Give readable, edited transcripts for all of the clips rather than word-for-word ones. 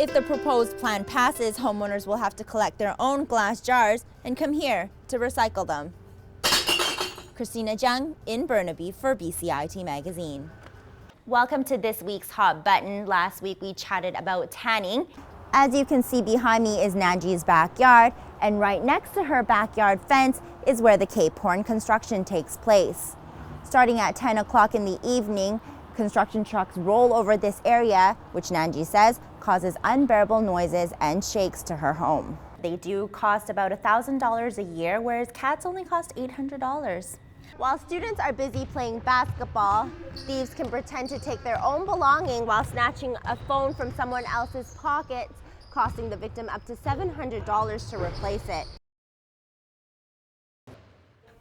If the proposed plan passes, homeowners will have to collect their own glass jars and come here to recycle them. Christina Jung in Burnaby for BCIT Magazine. Welcome to this week's Hot Button. Last week we chatted about tanning. As you can see behind me is Nanji's backyard, and right next to her backyard fence is where the Cape Horn construction takes place. Starting at 10 o'clock in the evening, construction trucks roll over this area, which Nanji says causes unbearable noises and shakes to her home. They do cost about $1,000 a year, whereas cats only cost $800. While students are busy playing basketball, thieves can pretend to take their own belonging while snatching a phone from someone else's pockets, costing the victim up to $700 to replace it.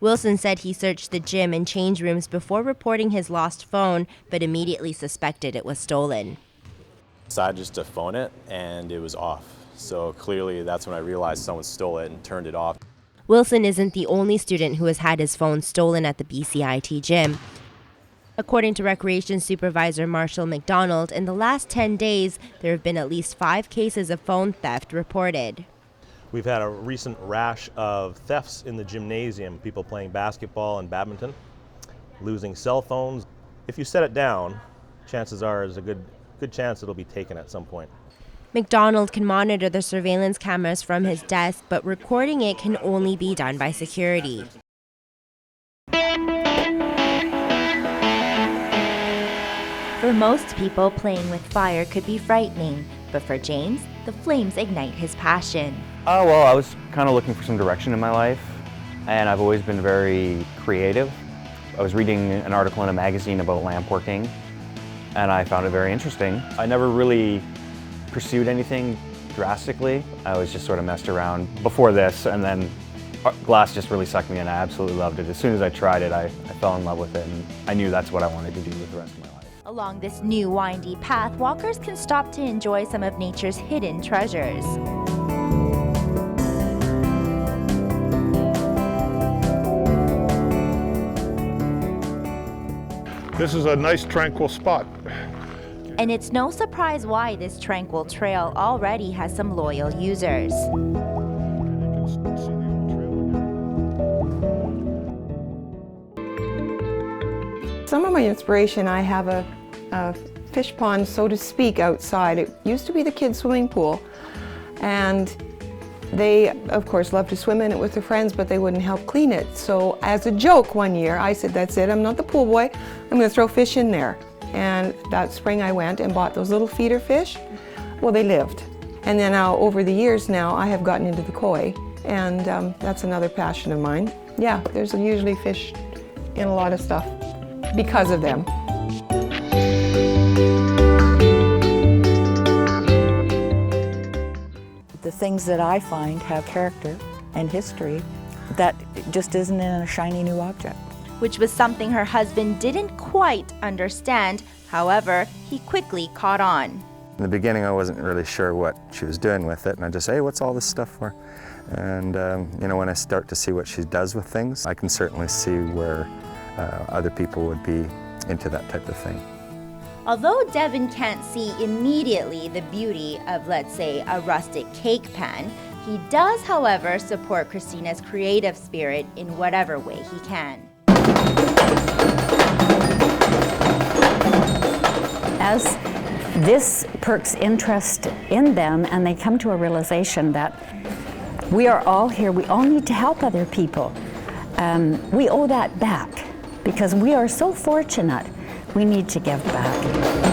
Wilson said he searched the gym and change rooms before reporting his lost phone, but immediately suspected it was stolen. I decided just to phone it, and it was off. So clearly that's when I realized someone stole it and turned it off. Wilson isn't the only student who has had his phone stolen at the BCIT gym. According to Recreation Supervisor Marshall McDonald, in the last 10 days, there have been at least 5 cases of phone theft reported. We've had a recent rash of thefts in the gymnasium, people playing basketball and badminton, losing cell phones. If you set it down, chances are there's a good chance it'll be taken at some point. McDonald can monitor the surveillance cameras from his desk, but recording it can only be done by security. For most people, playing with fire could be frightening, but for James, the flames ignite his passion. Well, I was kind of looking for some direction in my life, and I've always been very creative. I was reading an article in a magazine about lamp working, and I found it very interesting. I never really pursued anything drastically. I was just sort of messed around before this, and then glass just really sucked me in. I absolutely loved it. As soon as I tried it, I fell in love with it, and I knew that's what I wanted to do with the rest of my life. Along this new windy path, walkers can stop to enjoy some of nature's hidden treasures. This is a nice tranquil spot. And it's no surprise why this tranquil trail already has some loyal users. Some of my inspiration, I have a fish pond, so to speak, outside. It used to be the kids' swimming pool, and they, of course, love to swim in it with their friends, but they wouldn't help clean it. So as a joke one year, I said, that's it, I'm not the pool boy, I'm going to throw fish in there. And that spring I went and bought those little feeder fish. Well, they lived. And then now, over the years now, I have gotten into the koi, and that's another passion of mine. Yeah, there's usually fish in a lot of stuff because of them. The things that I find have character and history that just isn't in a shiny new object. Which was something her husband didn't quite understand. However, he quickly caught on. In the beginning, I wasn't really sure what she was doing with it, and I just say, hey, what's all this stuff for? And you know, when I start to see what she does with things, I can certainly see where other people would be into that type of thing. Although Devin can't see immediately the beauty of, let's say, a rustic cake pan, he does, however, support Christina's creative spirit in whatever way he can. As this perks interest in them and they come to a realization that we are all here, we all need to help other people. We owe that back because we are so fortunate. We need to give back.